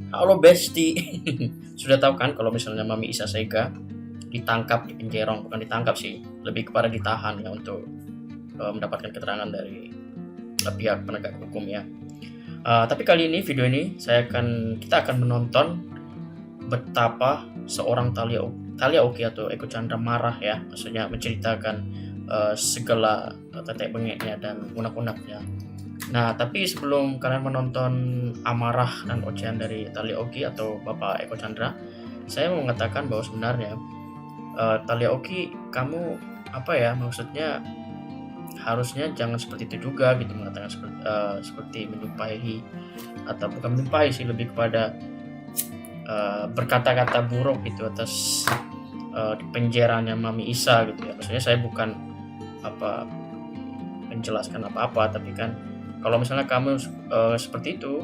Halo Besti. Sudah tahu kan kalau misalnya Mami Isa Sega ditangkap di Penjerong, bukan ditangkap sih, lebih kepada ditahan ya untuk mendapatkan keterangan dari pihak penegak hukum ya. Tapi kali ini video ini kita akan menonton betapa seorang Thalia Oki atau Eko Chandra marah ya, maksudnya menceritakan segala tetek bengeknya dan unek-uneknya. Nah, tapi sebelum kalian menonton amarah dan ocehan dari Thalia Oki atau Bapak Eko Chandra, saya mau mengatakan bahwa sebenarnya Thalia Oki, kamu apa ya, maksudnya harusnya jangan seperti itu juga gitu, mengatakan seperti menyumpahi, atau bukan menyumpahi sih, lebih kepada berkata-kata buruk gitu atas penjeranya Mami Isa gitu ya. Maksudnya saya bukan apa menjelaskan apa-apa, tapi kan kalau misalnya kamu seperti itu,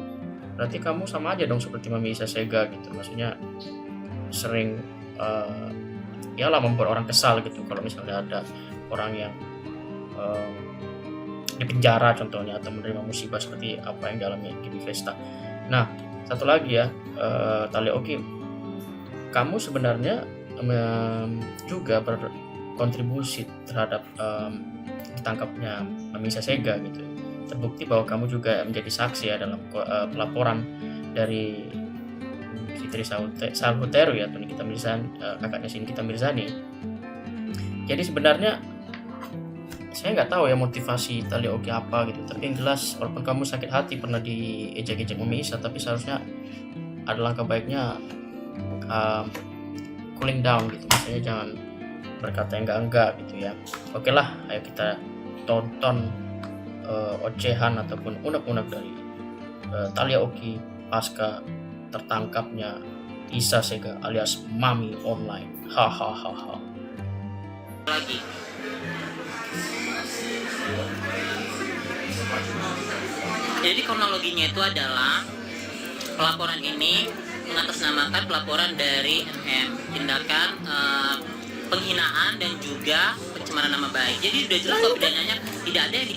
berarti kamu sama aja dong seperti Mami Isa Sega gitu. Maksudnya sering yalah membuat orang kesal gitu. Kalau misalnya ada orang yang di penjara contohnya, atau menerima musibah seperti apa yang dialami Gibi Vesta. Nah, satu lagi ya, Thalia Oki, kamu sebenarnya juga berkontribusi terhadap ditangkapnya Mami Isa Sega gitu. Terbukti bahwa kamu juga menjadi saksi ya dalam pelaporan dari Fitri Salhuteru ya, atau Nikita Mirzani, kakaknya si Nikita Mirzani. Jadi sebenarnya saya nggak tahu ya motivasi Thalia Oki apa gitu, tapi yang jelas walaupun kamu sakit hati pernah diejek-ejek Mami Isa, tapi seharusnya ada langkah baiknya cooling down gitu, maksudnya jangan berkata yang enggak gitu ya. Oke lah, ayo kita tonton ocehan ataupun unek-unek dari Thalia Oki pasca tertangkapnya Isa Sega alias Mami Online. Hahaha. Lagi. Jadi kronologinya itu adalah pelaporan ini mengatasnamakan pelaporan dari MM, tindakan penghinaan dan juga pencemaran nama baik. Jadi udah jelas kalau pidananya tidak ada yang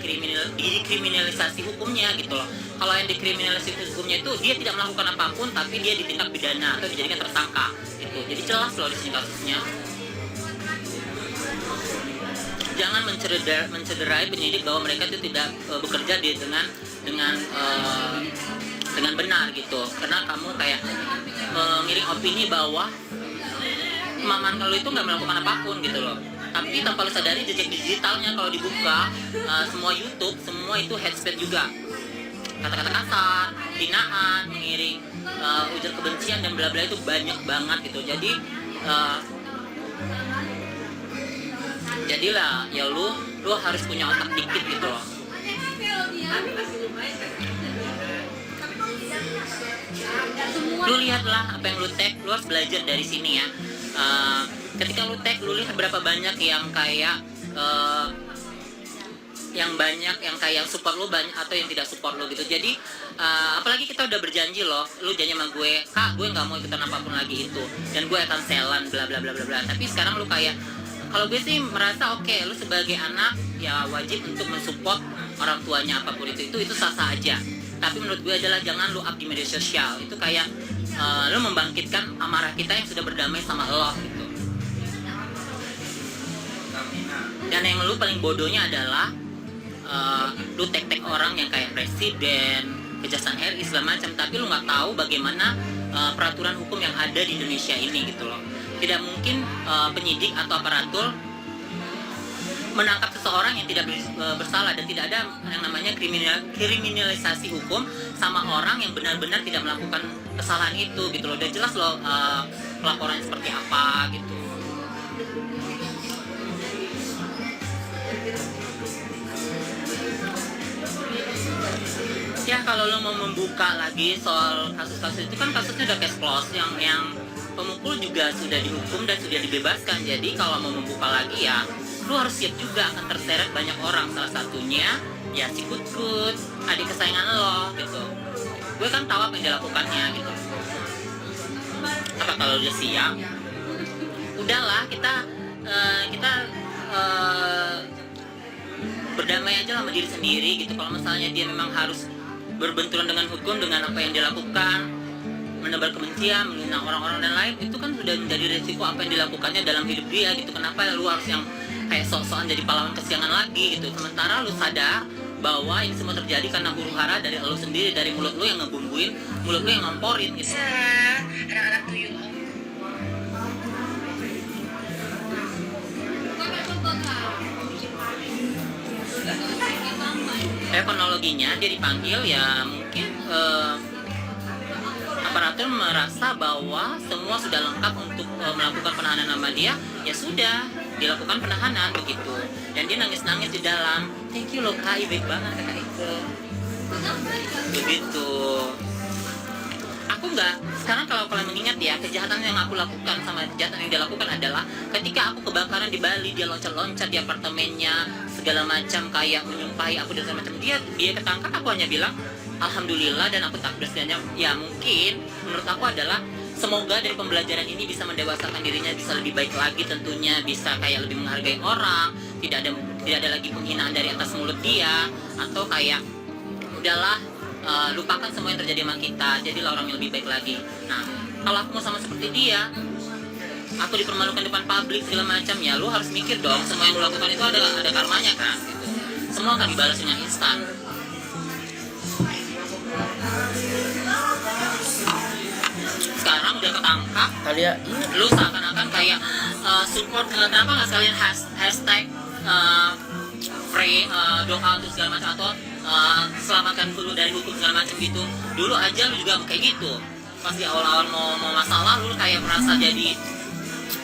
dikriminalisasi hukumnya gitu loh. Kalau yang dikriminalisasi hukumnya itu dia tidak melakukan apapun, tapi dia ditindak pidana atau dijadikan tersangka. Itu jadi jelas loh di sini kasusnya. Jangan mencederai penyidik bahwa mereka itu tidak bekerja dengan benar gitu, karena kamu kayak mengiring opini bahwa maman kalau itu nggak melakukan apapun gitu loh. Tapi tanpa lu sadari jejak digitalnya kalau dibuka, semua YouTube semua itu hate speech juga, kata-kata kasar, hinaan, mengiring ujar kebencian dan bla bla itu banyak banget gitu. Jadi jadilah ya lu harus punya otak dikit gitu loh. Lu lihatlah apa yang lu tag, lu harus belajar dari sini ya. Ketika lu tag, lu lihat berapa banyak yang kayak yang support lu banyak atau yang tidak support lu gitu. Jadi apalagi kita udah berjanji loh, lu janji sama gue, kak gue nggak mau ikutan apapun lagi itu dan gue akan selan bla bla bla bla bla. Tapi sekarang lu kayak, kalau gue sih merasa oke, lu sebagai anak ya wajib untuk mensupport orang tuanya apapun itu sah-sah aja. Tapi menurut gue adalah jangan lu up di media sosial. Itu kayak lu membangkitkan amarah kita yang sudah berdamai sama Allah gitu. Dan yang lu paling bodohnya adalah lu tag-tag orang yang kayak presiden, kejaksaan RI segala macam, tapi lu nggak tahu bagaimana peraturan hukum yang ada di Indonesia ini gitu loh. Tidak mungkin penyidik atau aparatur menangkap seseorang yang tidak bersalah, dan tidak ada yang namanya kriminalisasi hukum sama orang yang benar-benar tidak melakukan kesalahan itu gitu loh. Udah jelas loh pelaporannya seperti apa gitu. Ya kalau lo mau membuka lagi soal kasus-kasus itu kan kasusnya udah case close, yang pemukul juga sudah dihukum dan sudah dibebaskan. Jadi kalau mau membuka lagi ya lu harus siap juga akan terseret banyak orang, salah satunya ya si Kut, adik kesayangan lo gitu. Gue kan tahu apa yang dilakukannya gitu. Apa kalau udah siap, udahlah kita berdamai aja sama diri sendiri gitu. Kalau misalnya dia memang harus berbenturan dengan hukum dengan apa yang dilakukan, menebar kebencian, menghina orang-orang dan lain, itu kan sudah menjadi resiko apa yang dilakukannya dalam hidup dia gitu. Kenapa lu harus yang kayak sok-sokan jadi pahlawan kesiangan lagi gitu, sementara lu sadar bahwa ini semua terjadi karena huru hara dari lu sendiri, dari mulut lu yang ngebumbuin, mulut lu yang ngomporin gitu. Anak-anak tuyul. Kronologinya dia dipanggil ya mungkin aparatur merasa bahwa semua sudah lengkap untuk melakukan penahanan nama dia, ya sudah dilakukan penahanan begitu. Dan dia nangis-nangis di dalam. Thank you loh Kak, baik banget Kak Ike. Begitu. Aku nggak, sekarang kalau kalian mengingat ya, kejahatan yang aku lakukan sama kejahatan yang dia lakukan adalah ketika aku kebakaran di Bali, dia loncat-loncat di apartemennya, segala macam kayak menyumpahi aku dan segala macam. Dia ketangkap, aku hanya bilang alhamdulillah dan aku takbir sekalian. Ya mungkin menurut aku adalah semoga dari pembelajaran ini bisa mendewasakan dirinya, bisa lebih baik lagi tentunya, bisa kayak lebih menghargai orang, tidak ada lagi penghinaan dari atas mulut dia, atau kayak udahlah lupakan semua yang terjadi sama kita, jadilah orang yang lebih baik lagi. Nah, kalau aku mau sama seperti dia, aku dipermalukan depan publik segala macam, ya lu harus mikir dong, semua yang lu lakukan itu ada karmanya kan gitu. Semua akan dibalas dengan instan. Sekarang udah ketangkap, Kalian lu seakan-akan kayak support, kenapa nggak sekalian hashtag pray, doa untuk segala macam, atau selamatkan dulu dari hukum segala macam gitu. Dulu aja lu juga kayak gitu, pas di awal-awal mau masalah lu kayak merasa jadi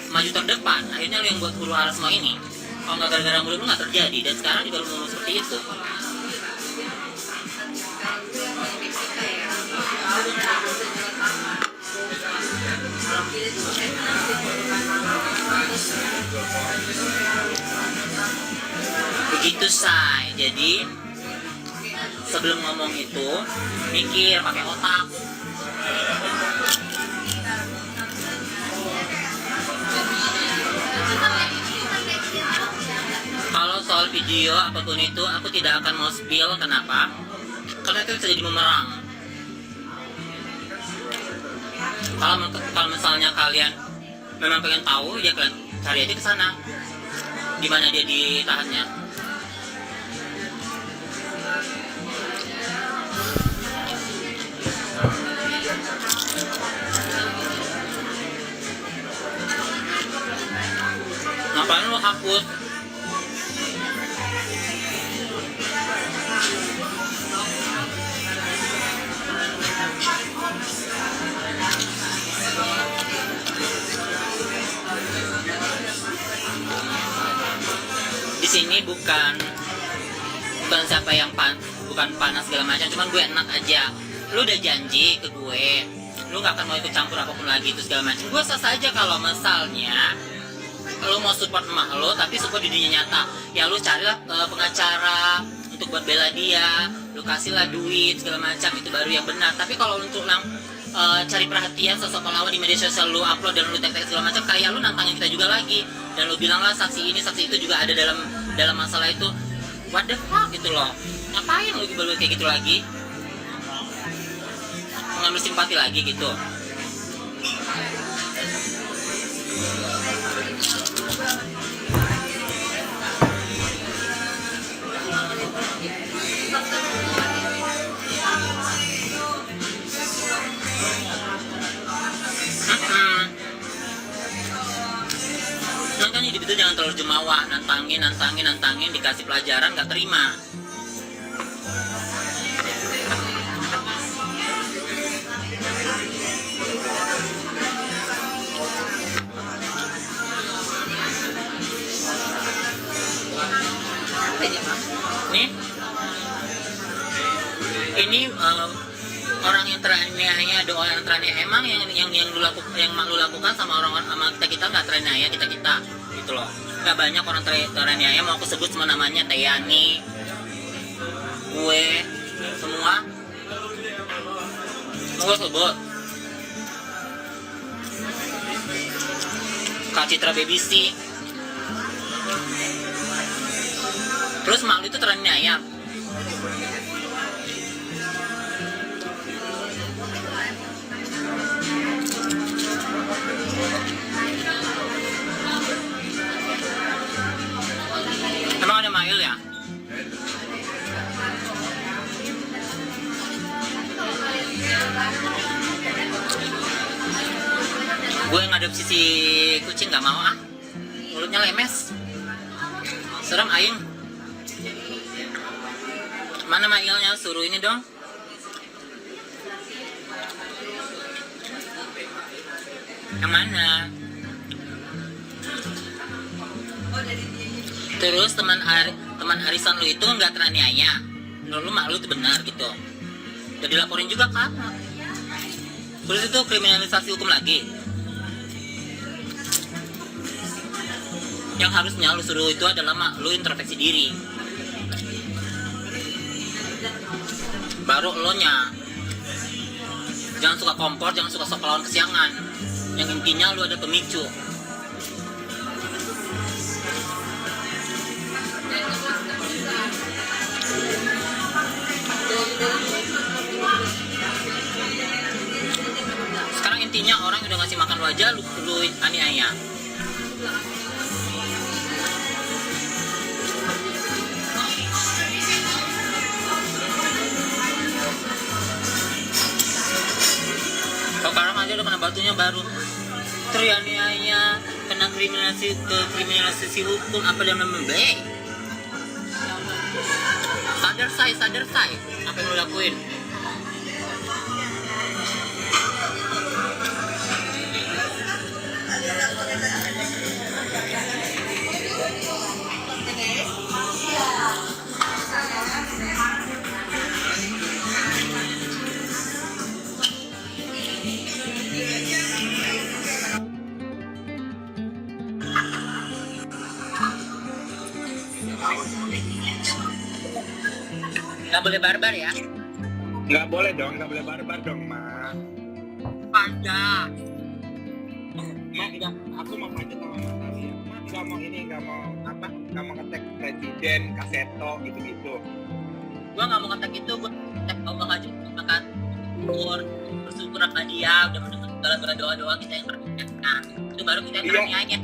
maju terdepan, akhirnya lu yang buat huru hara semua ini. Kalau nggak gara-gara mulut lu nggak terjadi, dan sekarang juga lu ngomong seperti itu. Begitu say. Jadi sebelum ngomong itu mikir pakai otak. Kalau soal video apapun itu aku tidak akan mau spill. Kenapa? Karena itu bisa jadi bumerang. Kalau misalnya kalian memang pengen tahu, ya kalian cari aja ke sana, di mana dia ditahannya. Ngapain lo hapus? Di sini bukan siapa yang bukan panas segala macam, cuman gue enak aja. Lu udah janji ke gue, lu gak akan mau ikut campur apapun lagi itu segala macam. Gue sah saja kalau misalnya lu mau support emak lu, tapi support di dunia nyata. Ya lu carilah pengacara untuk buat bela dia, lu kasihlah duit segala macam, itu baru yang benar. Tapi kalau untuk yang cari perhatian sosok pahlawan di media sosial, lu upload dan lu tag-tag segala macam, kayak lu nantangin kita juga lagi, dan lu bilanglah saksi ini saksi itu juga ada dalam masalah itu. What the fuck gitu loh, ngapain lu baru kayak gitu lagi, mengambil simpati lagi gitu. Makanya gitu jangan terlalu jumawa, nantangin, dikasih pelajaran nggak terima. Ini orang yang teraniaya, ada orang yang teraniaya. Emang yang lu lakukan sama orang sama kita nggak teraniaya, kita gitu loh. Nggak banyak orang teraniaya. Mau aku sebut semua namanya, Teyani, gue, semua sebut. Kak Citra Baby C. Terus mak lu itu teraniaya. Emang ada Mail ya? Gue ngadopsi si kucing gak mau ah. Mulutnya lemes. Serem aing. Mana Mailnya? Suruh ini dong. Yang mana? Terus teman arisan lu itu nggak teraniaya. Menurut lu mak lu itu benar gitu. Udah dilaporin juga kan? Terus itu kriminalisasi hukum lagi. Yang harusnya lu suruh itu adalah mak lu introspeksi diri. Baru lo nya. Jangan suka kompor, jangan suka sok lawan kesiangan. Yang intinya lu ada pemicu. Sekarang intinya orang udah ngasih makan lu aja, lu aniaya. Sekarang aja udah kena batunya baru terianiaya, kena kriminalisasi hukum apa yang membeli. Sadar say apa yang lo lakuin. Gak boleh barbar ya? Nggak boleh barbar dong, Ma. Panja. Ma, enggak, aku mau pajak sama Mas Arya. Ma, nggak mau ngetek presiden, kaseto, gitu-gitu. Gua nggak mau kata gitu, gua cek Allah aja makan bersyukur sama dia udah mendengar segala doa-doa kita yang terkabul. Itu baru kita yang teraniaya.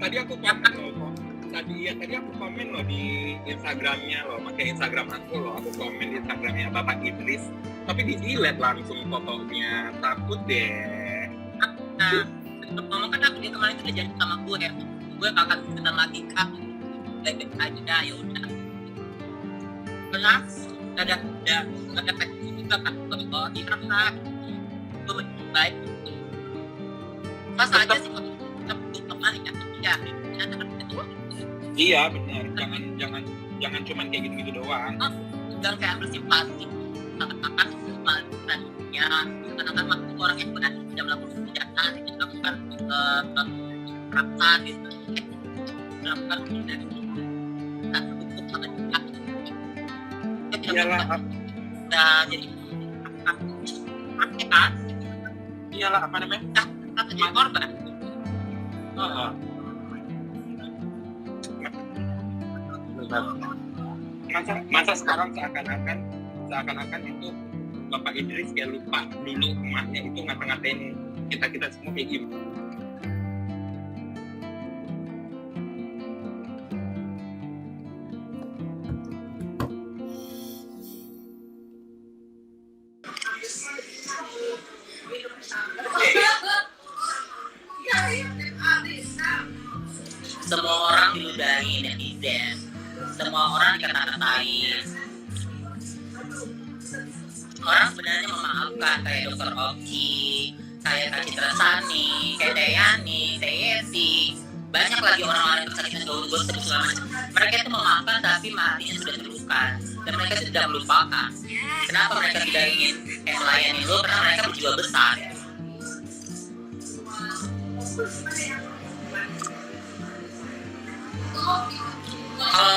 Tadi aku komen loh, tadi aku komen loh di Instagramnya loh, pakai Instagram aku loh, aku komen di Instagramnya Bapak Idris, tapi di-delete langsung fotonya, takut deh. Nah, ngomong kan aku dia kemarin itu udah janji sama gue gak akan kenal lagi kak, baik-baik aja ya udah. Benar, ada efek juga kan kalau dirasa gue baik, pas aja sih kalau kita butuh kembali kan ya. Iya benar, jangan cuman kayak gitu-gitu doang. Jangan kayak bersimpati, akan semuanya, karena kan waktu orang yang benar tidak melakukan kejahatan, tidak melakukan kekerasan, gitu, melakukan dari hukum sama juga. Iyalah, Jadi kan? iyalah apa namanya? Kita jadi korban. Masa sekarang seakan-akan itu Bapak Idris kayak lupa dulu emaknya itu ngata-ngatain kita semua kayak gitu. Semua orang diludahi netizen, semua orang dikata-katain. Orang sebenarnya memaafkan kayak Dr. Oki, kayak Kak Citra Sani, kayak Dayani, Teyesi, banyak lagi orang-orang yang tersakitan gaul-gaul segala macam. Mereka itu memaafkan tapi hatinya sudah terluka dan mereka itu tidak melupakan. Kenapa mereka tidak ingin kayak melayani lo? Karena mereka berjiwa besar.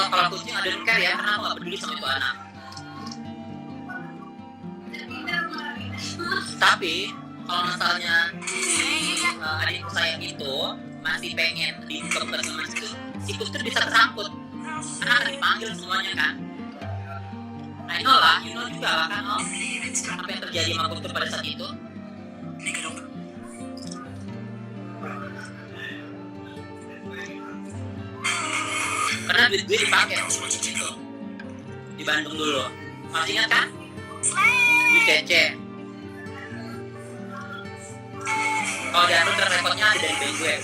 Kalau kucing ada yang care ya, karena aku gak peduli sama itu anak. Tapi kalau misalnya adikku saya itu masih pengen di dokter sama si kuster bisa tersangkut karena akan dipanggil semuanya kan. I know lah, you know juga lah kan apa yang terjadi sama kuster pada saat itu. Karena duit gue dipakai di Bandung dulu. Masih ingat kan? Duit Cece. Kalau di Android rekodnya ada dari bank gue.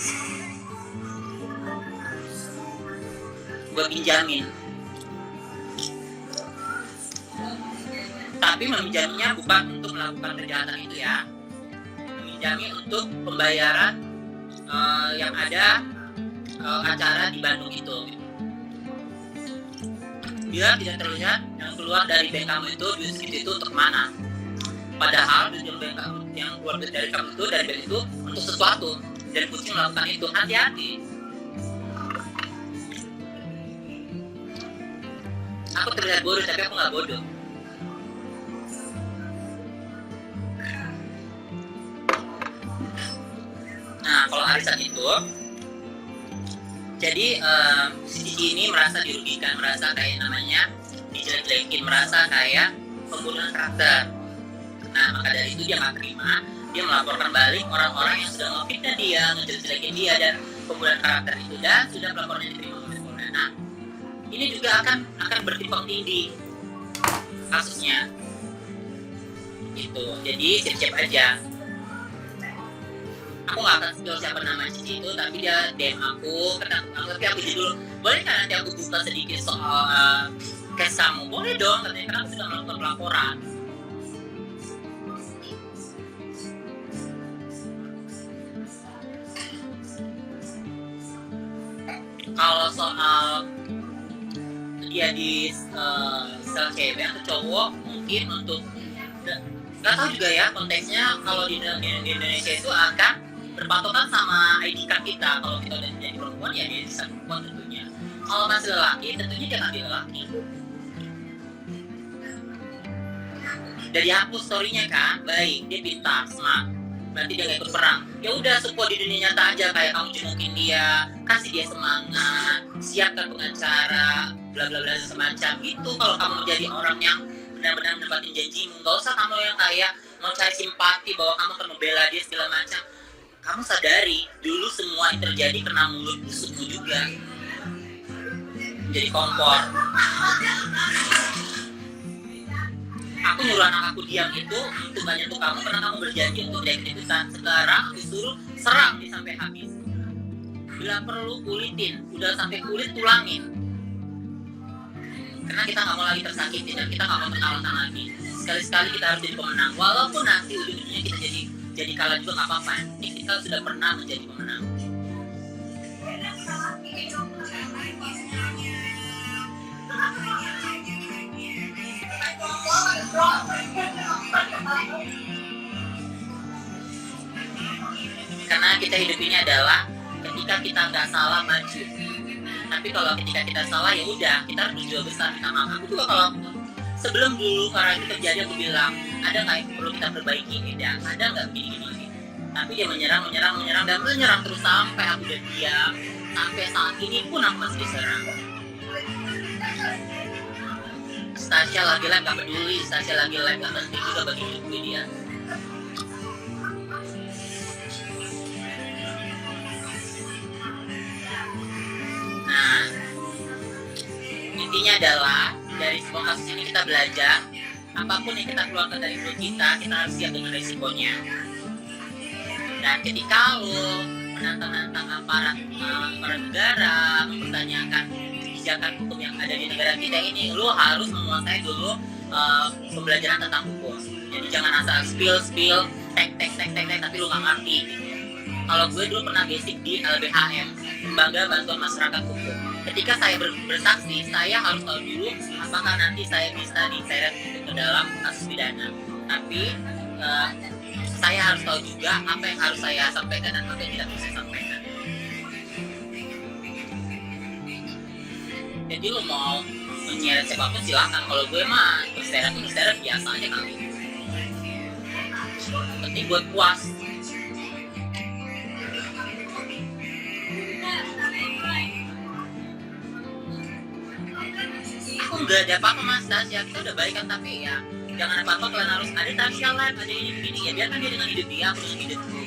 Gue pinjamin. Tapi meminjamnya bukan untuk melakukan kejahatan itu ya. Meminjamnya untuk pembayaran yang ada acara di Bandung itu. Bila tidak terlihat yang keluar dari bank kamu itu duit segitu itu untuk mana? Padahal duit yang keluar dari kamu itu dari bank itu untuk sesuatu, dan kucing melakukan itu. Hati-hati. Aku terlihat bodoh tapi aku nggak bodoh. Nah, kalau arisan itu, jadi si ini merasa dirugikan, merasa kayak namanya dijelek-jelekin, merasa kayak pembunuhan karakter. Nah, maka dari itu dia nggak terima, dia melaporkan balik orang-orang yang sudah memfitnah dia, ngejelek-jelekin dia dan pembunuhan karakter itu, dan sudah pelapornya diterima oleh Polda. Nah, ini juga akan bertimbang tinggi kasusnya. Gitu. Jadi siap-siap aja. Aku nggak akan spill siapa nama Cici itu, tapi dia DM aku, tapi aku judul, boleh kan nanti aku buka sedikit soal case kamu? Boleh dong, katanya, karena aku sudah melakukan pelaporan. Kalau soal dia di sel cewek atau cowok, mungkin untuk nggak tahu juga ya konteksnya. Kalau di Indonesia itu akan berpatokan sama ID card kita. Kalau kita udah jadi perempuan ya dia bisa perempuan tentunya. Kalau masih lelaki tentunya dia ngambil lelaki. Dari hapus story-nya kan, baik, dia pintar, smart, berarti dia nggak ikut perang. Ya udah, support di dunia nyata aja, kayak kamu jengukin dia, kasih dia semangat, siapkan pengacara, bla bla bla semacam itu. Kalau kamu menjadi orang yang benar-benar menempatin janjimu, nggak usah kamu yang kayak mau cari simpati bahwa kamu akan membela dia segala macam. Kamu sadari dulu semua yang terjadi karena mulut busukmu juga. Jadi kompor. Aku nyuruh anak aku diam itu untuk banyak untuk kamu karena kamu berjanji untuk tidak ikut-ikutan. Sekarang aku suruh serang dia sampai habis. Bila perlu kulitin, udah sampai kulit tulangin. Karena kita nggak mau lagi tersakiti dan kita nggak mau kenalan lagi. Sekali-sekali kita harus jadi pemenang. Walaupun nanti ujung-ujungnya kita jadi kalah juga nggak apa-apa. Ini kita sudah pernah menjadi pemenang. Karena kita hidup ini adalah ketika kita nggak salah maju. Tapi kalau ketika kita salah ya udah, kita harus berjuang besar, minta maaf. Aku juga kalau sebelum dulu karena itu terjadi aku bilang ada nggak yang perlu kita perbaiki, tidak ada nggak begini. Tapi dia menyerang dan menyerang terus sampai aku udah diam. Sampai saat ini pun aku masih diserang. Stasia lagi live gak peduli, Stasia lagi live gak penting juga bagi hidup gue dia. Nah, intinya adalah dari semua kasus ini kita belajar apapun yang kita keluarkan dari mulut kita harus siap dengan risikonya. Dan ketika lo menantang aparat negara, mempertanyakan kebijakan hukum yang ada di negara kita ini, lo harus menguasai dulu pembelajaran tentang hukum. Jadi jangan asal spill tek tapi lo nggak ngerti. Kalau gue dulu pernah basic di LBHM, Lembaga Bantuan Masyarakat Hukum. Ketika saya bersaksi, saya harus tahu dulu apakah nanti saya bisa diseret ke dalam kasus pidana. Tapi saya harus tahu juga apa yang harus saya sampaikan dan apa yang tidak bisa saya sampaikan. Jadi lo mau menyeret siapapun silakan. Kalau gue mah berseret biasa aja kali. Penting buat puas. Aku nggak ada apa-apa mas Tasya, kita udah baikan tapi ya jangan apa-apa kalian harus ada Tasya live, ada ini begini ya biarkan dia dengan hidup dia, aku dengan hidupku.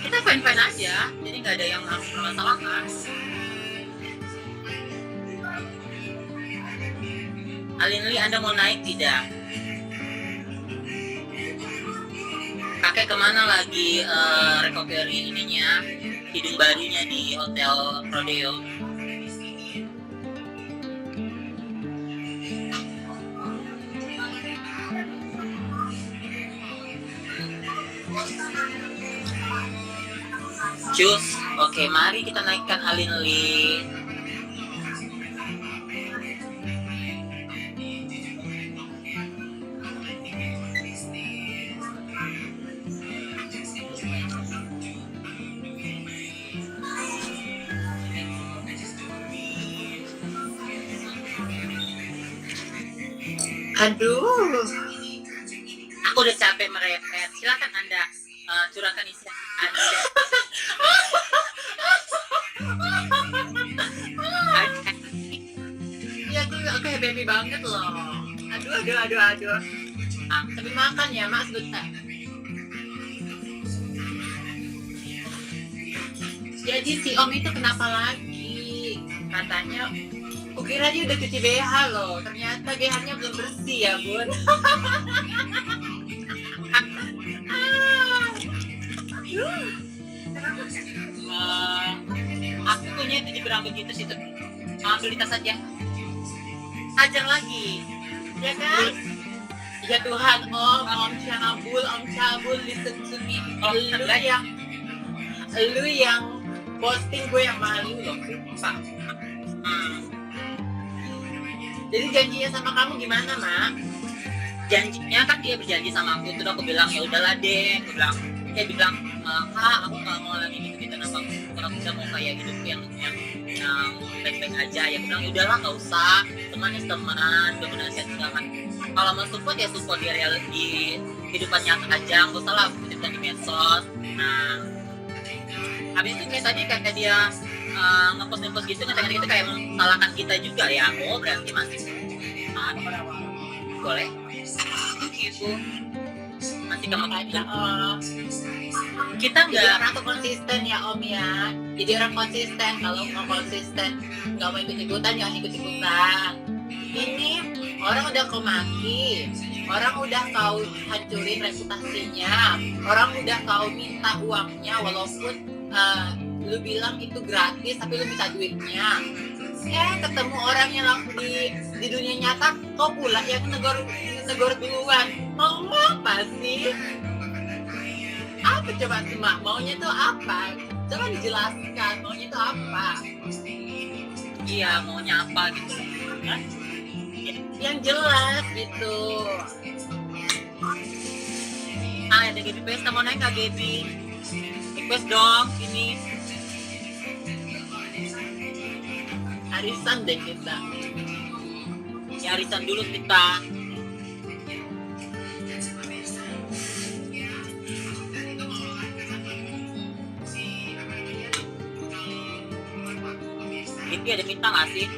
Kita fine aja, jadi nggak ada yang harus permasalahkan. Alinli, Anda mau naik tidak? Kakek kemana lagi recovery ininya, hidung barunya di Hotel Rodeo? Cus, oke, mari kita naikkan Alinli. Aduh, aku udah capek merepet. Silakan Anda curahkan isi Anda. Ya aku happy banget loh. Aduh. Tapi makan ya, Mas, sebentar. Jadi si Om itu kenapa lagi? Katanya, kukira dia udah cuci BH loh. Ternyata BH-nya belum bersih ya, Bun. Aku punya itu di berapa gitu situ. Ambil di tas aja. Ajar lagi, ya kan? Ya Tuhan, Om Cabul, listen to me. Lu yang posting gue yang malu loh, Pak. Jadi janjinya sama kamu gimana, Mak? Janjinya kan dia berjanji sama aku, terus aku bilang ya udahlah deh, dia bilang Kak, aku nggak mau lagi gitu kenapa aku udah mau kayak hidup yang baik-baik aja. Ya bilang ya udahlah nggak usah, teman udah menasihat segala. Kalau mau support ya support di real di kehidupan nyata aja, nggak usah lah cerita di medsos. Nah, habis itu kayak tadi kata dia ngepost gitu, ngata-ngata gitu kayak menyalahkan kita juga ya. Oh berarti masih boleh gitu, masih kemungkinan kita nggak orang tuh konsisten ya Om ya. Jadi orang konsisten, kalau mau konsisten nggak mau ikut-ikutan jangan ikut-ikutan. Ini orang udah kau maki, orang udah kau hancurin reputasinya, orang udah kau minta uangnya walaupun lu bilang itu gratis tapi lu minta duitnya. Ketemu orangnya langsung di dunia nyata, kau pula yang negor duluan. Mau apa sih? Apa coba sih Mak? Maunya tuh apa? Coba dijelaskan maunya tuh apa? Iya, maunya apa gitu? Hah? Yang jelas gitu. Ada Gaby Pesta, mau naik Kak Gaby? Request dong, ini arisan deh kita. Ya arisan dulu kita. Ini ada minta nggak sih?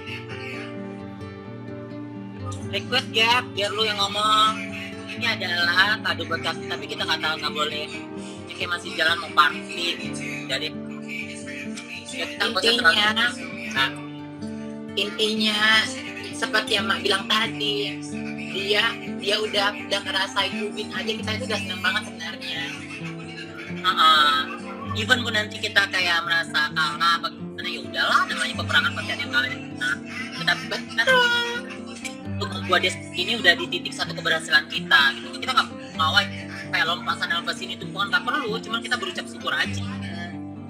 Request Gap, biar lu yang ngomong. Ini adalah kado buat kasih, tapi kita nggak tahu, nggak boleh. Ini kayak masih jalan mau party. Jadi ya kita intinya seperti yang Mak bilang tadi, dia udah ngerasain Ubin aja, kita itu udah seneng banget sebenarnya. Even pun nanti kita kayak merasa kalah bagaimana, ya udahlah, namanya peperangan pasti ada yang kalah. Tetapi untuk membuat dia ini udah di titik satu keberhasilan kita gitu. Kita nggak mau kayak lompat sana lompat sini, itu bukan nggak perlu, cuman kita berucap syukur aja.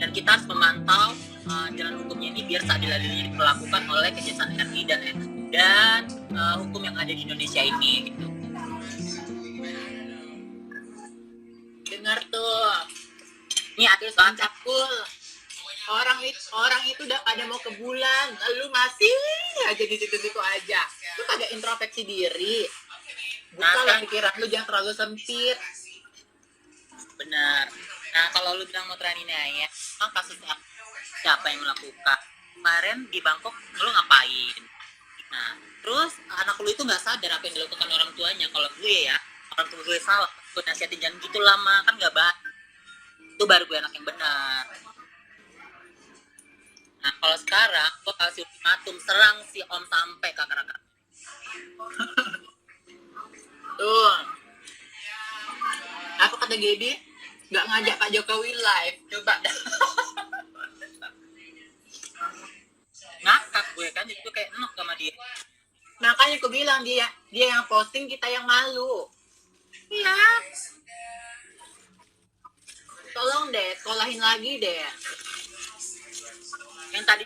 Dan kita harus memantau jalan hukumnya ini biar seadil-adilnya diperlakukan oleh Kejaksaan RI dan hukum yang ada di Indonesia ini gitu. Dengar tuh, ini atur Cakul. Orang itu udah pada mau ke bulan, lu masih aja di situ-situ aja. Lu kagak introspeksi diri. Bukalah pikiran lu, jangan terlalu sempit. Benar. Nah, kalau lu bilang mau ya, kasusnya siapa yang melakukan? Kemarin di Bangkok lu ngapain? Nah, terus anak lu itu nggak sadar apa yang dilakukan orang tuanya. Kalau gue ya, orang tua gue salah, gue nasihatin jangan gitu lama, kan nggak baik. Itu baru gue anak yang benar. Nah, kalau sekarang gue kasih ultimatum, serang si Om sampai ke akar-akar. Tuh, apa kata Gaby? Nggak ngajak Pak Jokowi live. Coba dah. Ngakak gue kan, jadi gue kayak enak sama dia. Makanya aku bilang dia yang posting, kita yang malu. Iya. Tolong deh, sekolahin lagi deh. Yang tadi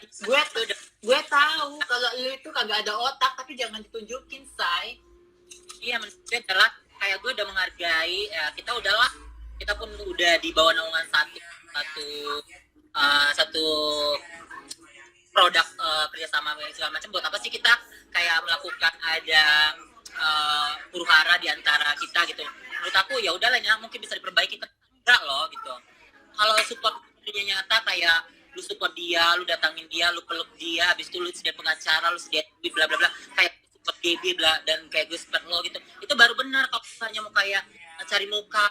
Gue tahu kalau lu itu kagak ada otak, tapi jangan ditunjukin, say. iya, maksudnya adalah kayak gue udah menghargai, kita pun udah di bawah naungan satu produk kerjasama segala macam. Buat apa sih kita kayak melakukan ada huru hara di antara kita gitu? Menurut aku ya udahlah ya, mungkin bisa diperbaiki, enggak loh gitu. Kalau support dia nyata kayak lu support dia, lu datangin dia, lu peluk dia, habis itu lu sedia pengacara, lu sedia bla bla bla, kayak support GB bla, dan kayak gue support lo gitu, itu baru benar. Kalau misalnya mau kayak cari muka,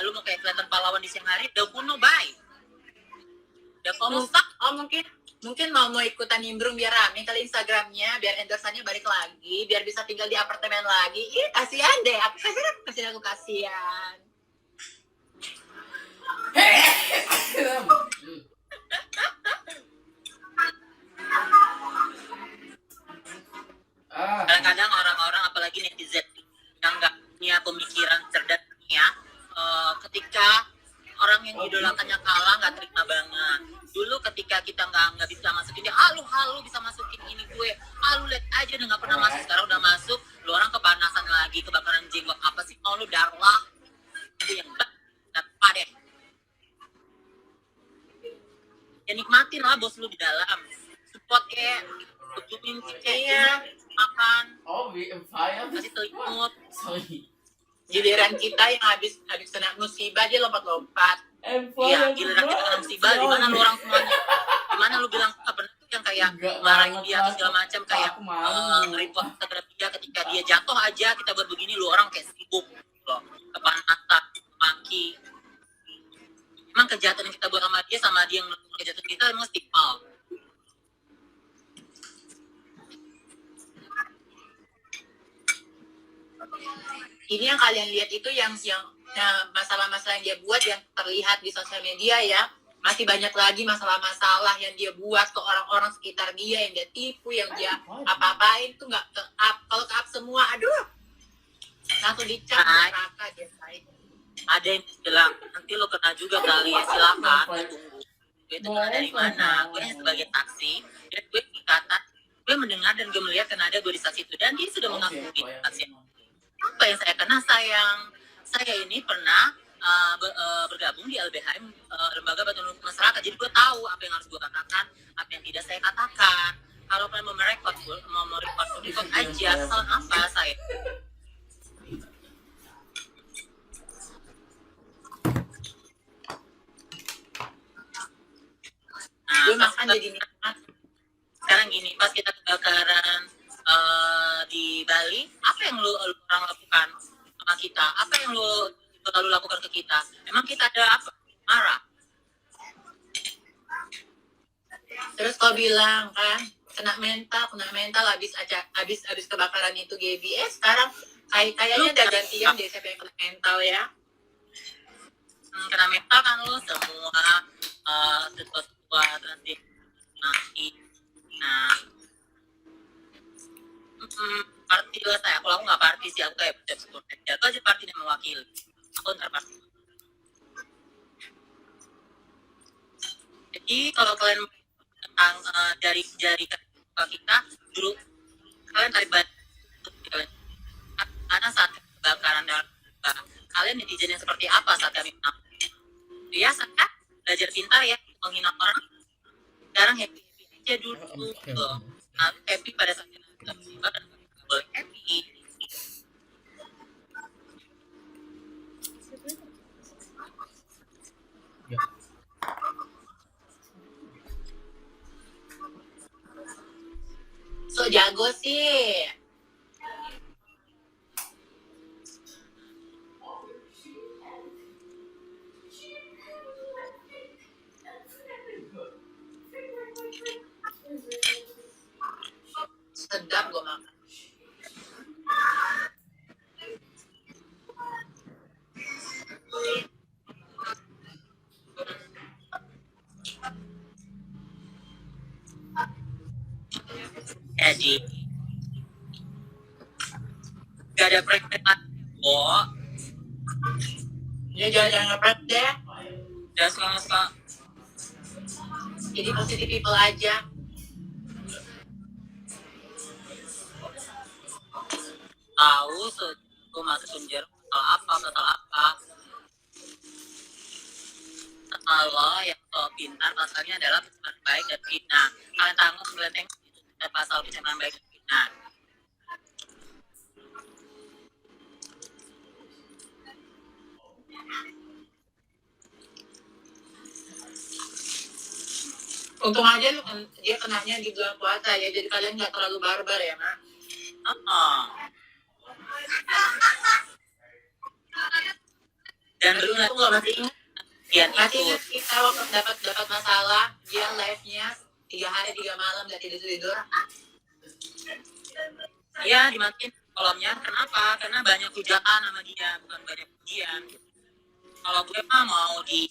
lu mau kayak kelihatan pahlawan di siang hari, udah kuno, bye. Udah komusak. Mungkin mau ikutan nimbrung biar rame kali Instagramnya, biar endorsannya balik lagi, biar bisa tinggal di apartemen lagi. Ih, kasihan deh, aku kasihan. Kadang-kadang orang-orang, apalagi netizen yang nggak punya pemikiran cerdas ya, ketika orang yang idolakannya kalah nggak terima banget. Dulu ketika kita nggak bisa masukin dia, lu bisa masukin ini gue, lu lihat aja udah nggak pernah masuk, sekarang udah masuk, lu orang kepanasan lagi, kebakaran jenggot, apa sih mau lu darlah, itu yang apa deh. Ya nikmatin lah bos lu di dalam, support ya, kunjungin ceknya, makan, kasih telimut. Giliran kita yang habis kena musibah dia lompat-lompat. Iya, giliran kita kena musibah, di mana lu orang semuanya? Di mana lu bilang apa tuh yang kayak marahin dia atau segala macam, kayak report terhadap dia ketika dia jatuh aja, kita berbegini, lu orang kayak sibuk loh, kepanasan, maki. Emang kejahatan yang kita buat sama dia yang melakukan kejahatan kita emang setimpal. Ini yang kalian lihat itu yang masalah-masalah yang dia buat yang terlihat di sosial media ya. Masih banyak lagi masalah-masalah yang dia buat ke orang-orang sekitar dia, yang dia tipu, yang dia apa-apain tuh nggak ke-up. Kalau ke-up semua, aduh, langsung dicap neraka dia, say. Ada yang bilang nanti lo kena juga kali ya, silakan, gue tunggu. Gue itu kena dari mana? Gue hanya sebagai taksi, dan gue dikata, gue mendengar dan gue melihat karena ada gue di saksi itu, dan dia sudah mengakui saksi. Apa yang saya kena, sayang? Saya ini pernah bergabung di LBHM, Lembaga Bantuan Hukum Masyarakat, jadi gue tahu apa yang harus gue katakan, apa yang tidak saya katakan. Kalau kalian mau merekod aja, kesalahan apa saya? Gue makan jadi nikmat. Sekarang gini, pas kita kebakaran di Bali, apa yang lu orang lakukan sama kita? Apa yang lu lakukan ke kita? Emang kita ada apa? Marah. Terus kau bilang kan kena mental habis kebakaran itu Gaby. Sekarang kayaknya ada gantian deh siapa yang kena mental ya. Kena mental kan lu semua setua transisi. Nah, party lah saya. Kalau aku nggak party sih, aku kayak udah seperti itu aja, party yang mewakili. Aku ntar party. Jadi kalau kalian tentang dari kita dulu, kalian tarik balik karena saat kebakaran kalian netizen yang seperti apa saat kami ya saya belajar pintar ya, menghina orang. Sekarang happy aja dulu tuh. Happy pada saat musibah dan boleh happy. So jago sih. Sedap gue makan. Jadi gak ada prank kok. Ya jangan ngeprank deh. Dan suka Jadi positive people aja. tahu gue masuk penjara pasal apa. Kalau yang so pintar pasalnya adalah pencemaran baik dan fitnah. Kalian tanggung 9 teng pasal pencemaran baik dan fitnah. Untung aja dia kenanya di bulan puasa ya, jadi kalian nggak terlalu barbar ya, Mak. Dan dulu Aku nggak masih ingat. Masih itu ingat kita waktu dapat masalah, dia live-nya 3 hari 3 malam nggak tidur. ya dimatiin kolomnya. Kenapa? Karena banyak hujatan sama dia, bukan banyak pujian. Kalau gue mah mau di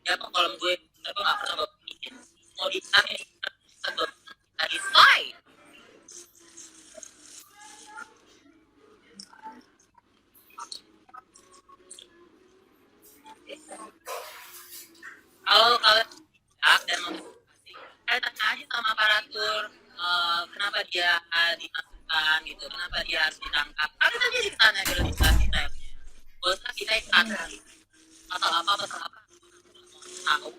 ya kolom gue tapi nggak pernah gue bikin. Mau ditanya tadi say. Kalau kalian dan motivasi, tanya aja sama aparatur kenapa dia dimasukkan gitu, kenapa dia harus ditangkap. Kalian aja ditanya lebih detailnya. Gak usah kita ikat pasal apa tahu.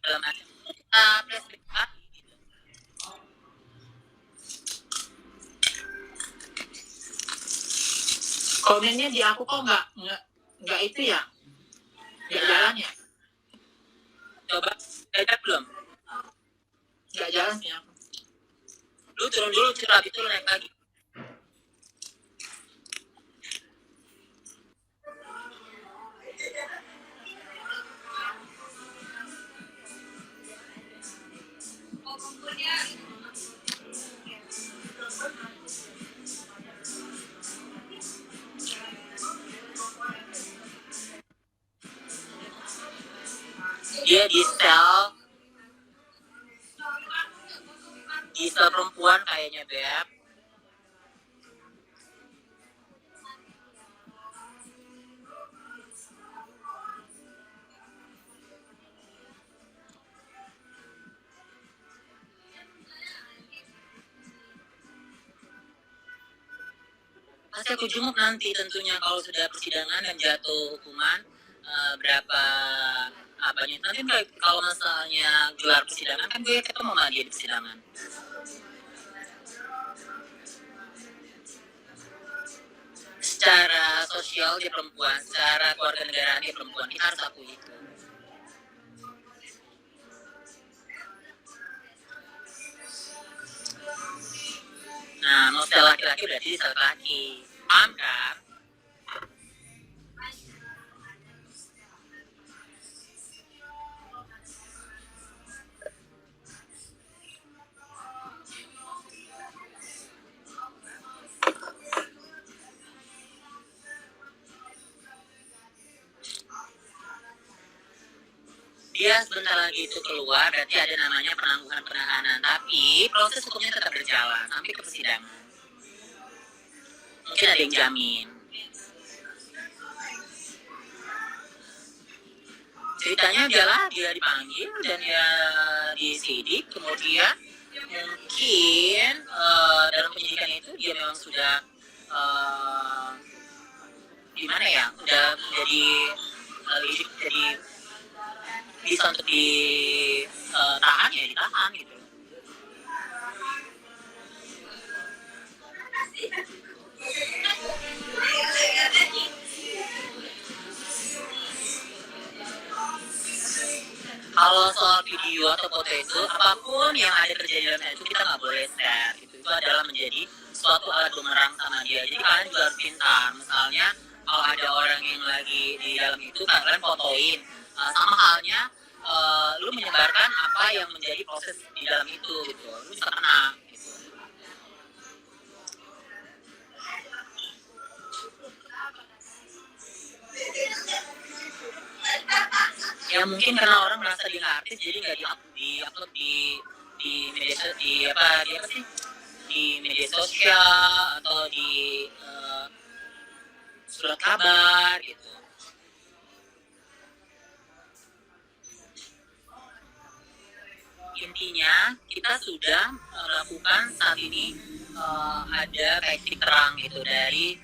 Dalam arti kita presentasi gitu. Komennya di aku kok nggak itu ya, nggak jalan ya, Coba belajar belum? nggak jalan ya. Lu turun dulu curhat itu lu naik lagi. Dia di sel perempuan kayaknya Beb. Pasti aku jenguk nanti tentunya kalau sudah persidangan dan jatuh hukuman berapa apanya. Nanti kalau misalnya gelar persidangan kan gue ketemu sama dia di persidangan. Secara sosial dia perempuan, secara keluarga negaraan dia perempuan, kita harus akui itu. Nah, mau sel laki-laki berarti sel laki. Paham kan? Dia sebentar lagi itu keluar, berarti ada namanya penangguhan penahanan. Tapi proses hukumnya tetap berjalan sampai ke persidangan. Mungkin ada yang jamin. Ceritanya adalah dia dipanggil dan dia disidik, kemudian mungkin dalam penyidikan itu dia memang sudah gimana ya, udah jadi bisa untuk ditahan ya ditahan gitu. Kalau soal video atau foto itu, apapun yang ada terjadi dalam itu kita nggak boleh share. Itu adalah menjadi suatu alat bumerang sama dia. Jadi kalian juga harus pintar. Misalnya kalau ada orang yang lagi di dalam itu, kalian fotoin. Sama halnya lu menyebarkan apa yang menjadi proses di dalam itu gitu, lu bisa kena gitu. Ya mungkin karena orang merasa dia nggak artis jadi nggak di-upload di media di media sosial atau di surat kabar gitu. Intinya kita sudah melakukan saat ini ada kayak titik terang gitu dari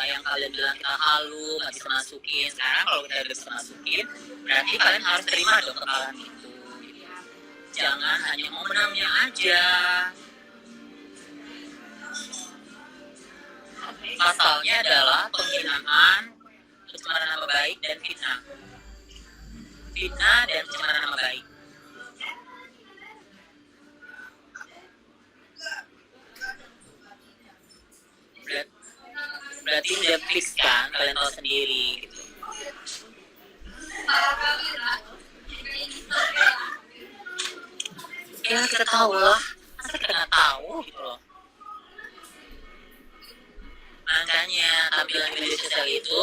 yang kalian bilang kita halu nggak bisa masukin. Sekarang kalau kita udah bisa masukin berarti kalian harus terima dong kekalahan itu. Jangan hanya mau menangnya aja. Pasalnya adalah penghinaan, pencemaran nama baik, dan fitnah. Fitnah dan pencemaran nama baik. Berarti udah fix kan, kalian tahu sendiri gitu. Ya kita tahu lah, masa kita nggak tahu gitu loh. Makanya tampilan media sosial itu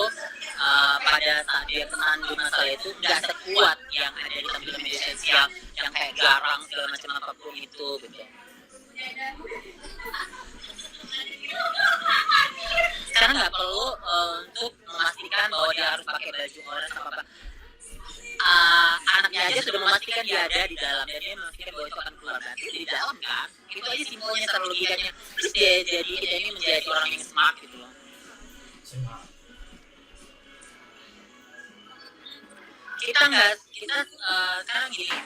pada saat dia kesandung masalah itu nggak sekuat yang ada di tampilan media sosial yang kayak garang segala macam apapun itu gitu. Sekarang nggak perlu untuk memastikan bahwa dia harus pakai baju orange apa. Anaknya aja sudah memastikan dia ada di dalam dan dia memastikan bahwa itu akan keluar, berarti di dalam kan. Itu aja simpelnya secara logikanya. Terus dia jadi kita ini menjadi orang yang smart gitu loh. Kita sekarang gini,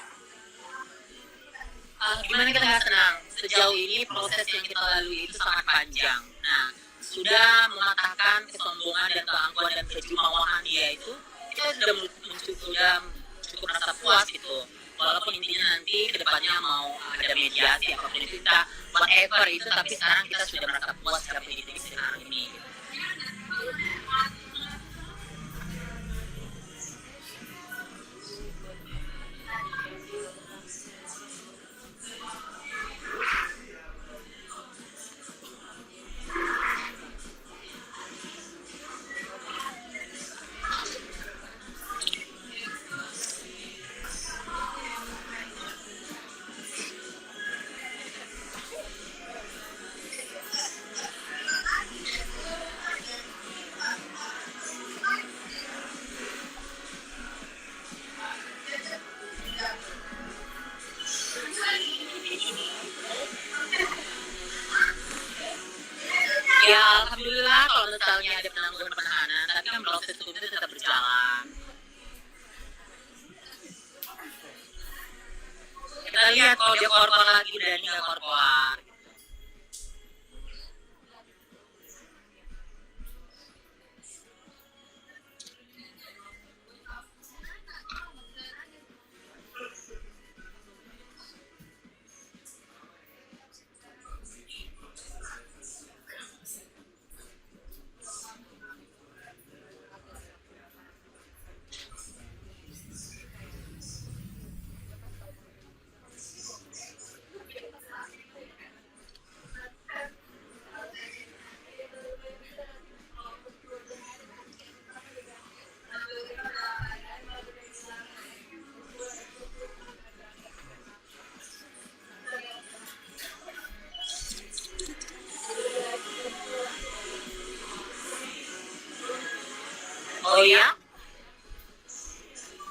gimana kita nggak senang sejauh ini proses yang kita lalui itu sangat panjang. Nah, sudah mematahkan kesombongan dan keangkuhan dan kejumawahan dia itu, kita sudah cukup merasa puas gitu. Walaupun intinya nanti kedepannya mau ada mediasi apapun itu kita whatever itu, tapi sekarang kita sudah merasa puas sampai di titik sekarang ini. Ya alhamdulillah kalau misalnya ada penangguhan penahanan, tapi kan proses hukum itu tetap berjalan. Kita lihat kalau dia korban lagi berani nggak korban. Oh ya?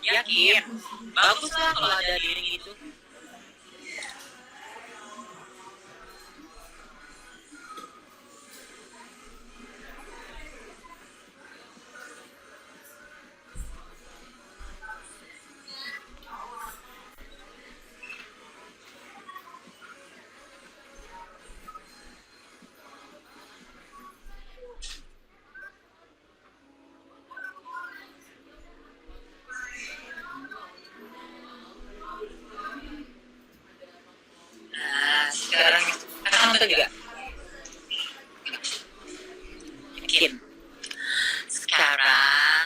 Yakin? Bagus lah kalau ada diri itu. Sekarang nonton juga. Yakin. Sekarang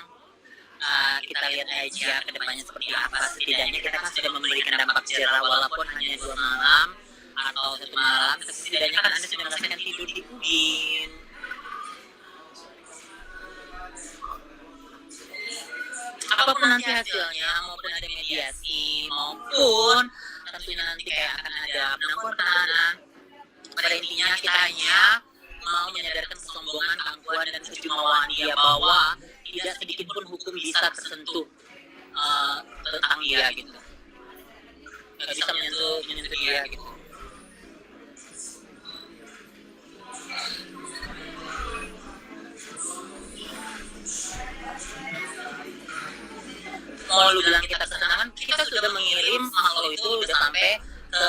kita lihat aja ke depannya seperti apa. Setidaknya kita kan sudah memberikan dampak jerah walaupun hanya 2 malam atau 1 malam, tapi setidaknya kan Anda sudah merasakan tidur di ubin. Apapun nanti hasilnya, maupun ada mediasi, maupun tentunya nanti kayak akan ada penangguhan penahanan, pada intinya kita hanya mau menyadarkan kesombongan, keangkuhan, dan kejumawaan dia bahwa tidak sedikit pun hukum bisa tersentuh tentang dia gitu. Nggak bisa menyentuh dia gitu. Mau lu bilang kita kesenangan, kita sudah mengirim makhluk itu udah sampai ke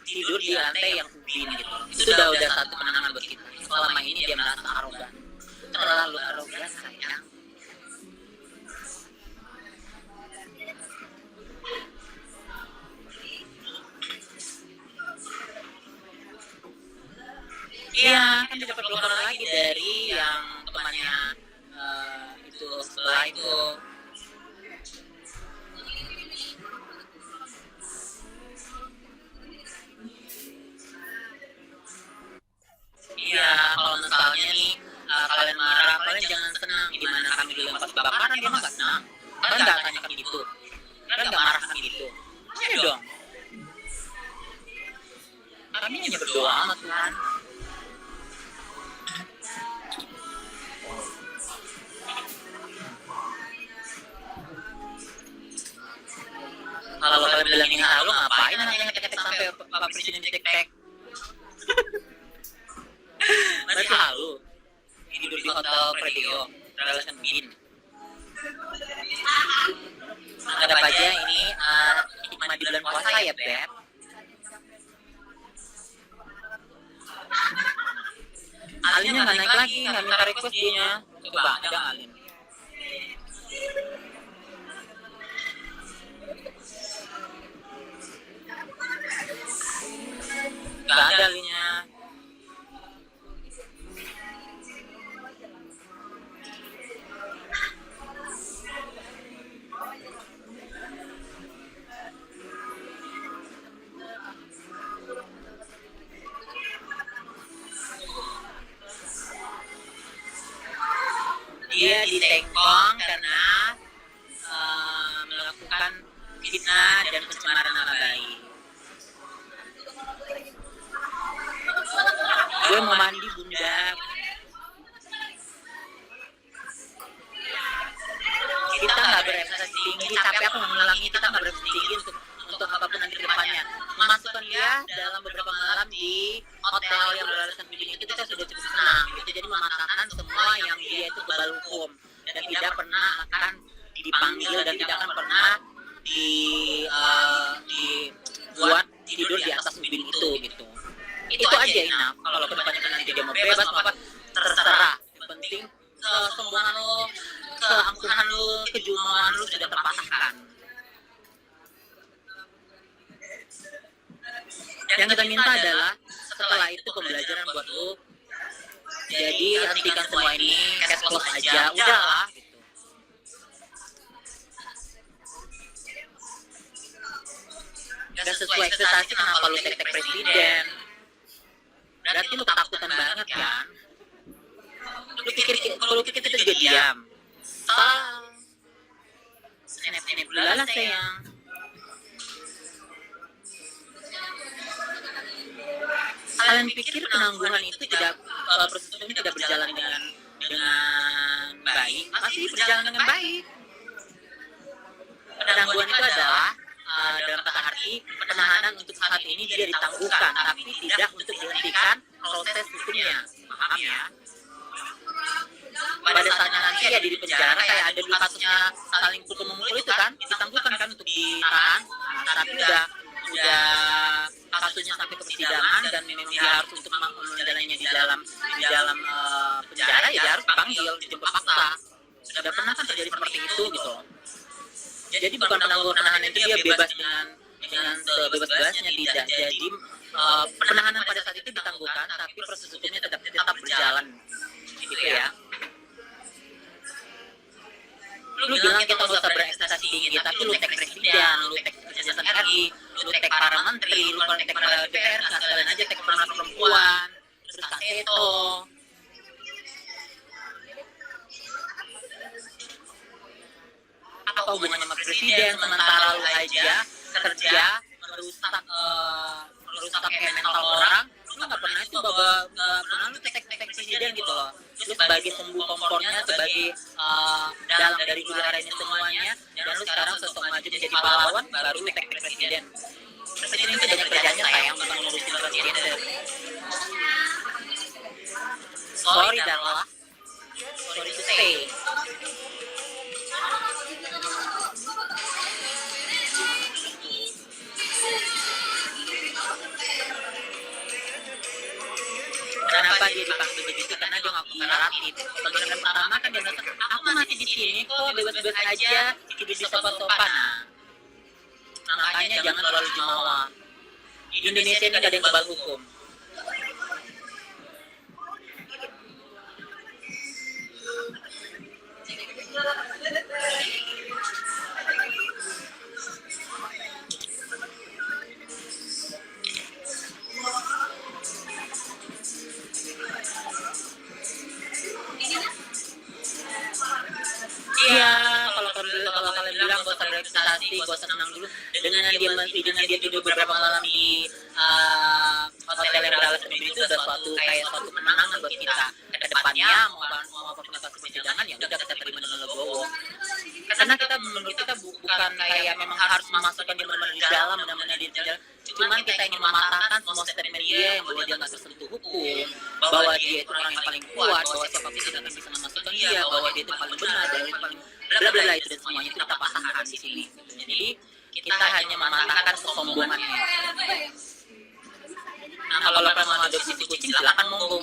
tidur di lantai yang ubin gitu. Itu udah satu penenangan buat kita. Selama ini dia merasa arogan, terlalu arogan sayang. Iya, kan dia dapat pelopor lagi dari yang temannya itu setelah itu. Iya, kalau misalnya nih kalian marah, kalian jangan senang di mana kami dilempar kebakaran, dia mah gak senang. Kalian gak tanyakan gitu, kalian gak marahkan gitu. Ayo dong. Kami hanya berdoa sama Tuhan. Kalau kalian bilang ini halu, ngapain nanti ngetek-ngetek sampai Pak Presiden ditek-tek? Masih halu. Tidur di hotel Predio, Relation Bin. Anggap aja ini hikmah di bulan puasa ya, Beb. Alinnya nggak naik lagi, nggak minta request dia. Coba, ada Alin. Nggak ada Alinnya. Dia ditengkong karena melakukan fitnah dan pencemaran nama baik. Gue mau mandi bunda. Kita nggak berekspresi tinggi, tapi aku mengulangi, kita nggak berekspresi tinggi untuk apapun nanti ke depannya. Memasukkan dia dalam beberapa malam di hotel yang beralasan begini itu kita sudah cukup senang gitu. Jadi mematahkan semua yang dia itu kebal hukum dan tidak pernah akan dipanggil dan tidak akan pernah dibuat tidur di atas ubin itu gitu. Itu aja Ina. Kalau kedepannya nanti dia mau bebas apa terserah. Yang penting kesombongan lo, keangkuhan lo, kejumawaan lo sudah terpatahkan. Yang kita minta adalah setelah itu pembelajaran buat lo. Jadi hentikan semua ini, cash close aja, udahlah gitu. Gak sesuai ekspektasi, kenapa lu tek-tek presiden? Berarti lu ketakutan banget kan? Lu pikir kita juga diam? Salah. Snap-snap dulu lah sayang. Kalian pikir penangguhan itu proses ini tidak berjalan dengan baik? Masih berjalan dengan baik. Penangguhan itu adalah dalam kata arti penahanan untuk saat ini dia ditangguhkan, tapi tidak untuk dihentikan proses hukumnya. Paham ya? Pada saatnya nanti ya di penjara kayak ada dulu kasusnya saling pukul-memukul itu kan, ditangguhkan kan untuk ditahan. Tapi udah kasusnya sampai ke persidangan dan memang dia harus untuk menjalaninya di dalam penjara, ya dia harus dipanggil, dijemput paksa. Sudah pernah kan terjadi seperti itu gitu. Jadi bukan penangguhan penahanan itu dia bebas dengan sebebas-bebasnya, tidak. Jadi penahanan pada saat itu ditangguhkan, tapi proses hukumnya tetap berjalan, gitu ya. Lu bilang kita nggak usah tinggi, tapi lu tag presiden, lu tag kejaksaan RI, lu tag para menteri, lu tag para DPR, nah sekalian aja tag Komnas Perempuan, terus Kak Seto. Apa hubungannya sama presiden, sementara lu aja kerja merusak kayak mental orang, lu nggak pernah itu nggak pernah lu tag presiden gitu loh. Lu sebagai sumbu kompornya, sebagai dalam dari udaranya semuanya, dan lu sekarang sosok maju menjadi pahlawan, baru lu tag presiden. Presiden itu banyak kerjanya sayang, bukan ngurusin presiden. Sorry Darla, sorry to say. Kenapa dia dipanggil begitu? Karena dia ngaku kreatif. Sebenarnya pertama kan dia bilang, aku masih di sini kok, bebas-bebas aja, hidup di sopan-sopan. Nah, makanya jangan terlalu jumawa. Di Indonesia ini gak ada yang kebal hukum. Iya, kalau kalian bilang gak usah berekspresi, gak usah senang dulu, dengan dia tidur beberapa malam di hotel yang beralasan sendiri, itu udah suatu kemenangan buat kita. Ke depannya mau apapun kasus persidangan, ya udah kita terima dengan legowo. Karena kita menurut kita bukan kayak memang harus memasukkan dia benar-benar di dalam, benar-benar di dalam. Cuman kita ingin mematahkan semua statement dia yang bahwa dia nggak tersentuh hukum, bahwa dia itu orang yang paling kuat, bahwa siapapun tidak akan bisa memasukkan dia, bahwa dia itu paling benar, dan dia paling bla bla bla itu, dan semuanya itu kita patahkan di sini. Jadi kita hanya mematahkan kesombongannya. Nah, kalau kalian mau adopsi kucing, silakan monggo.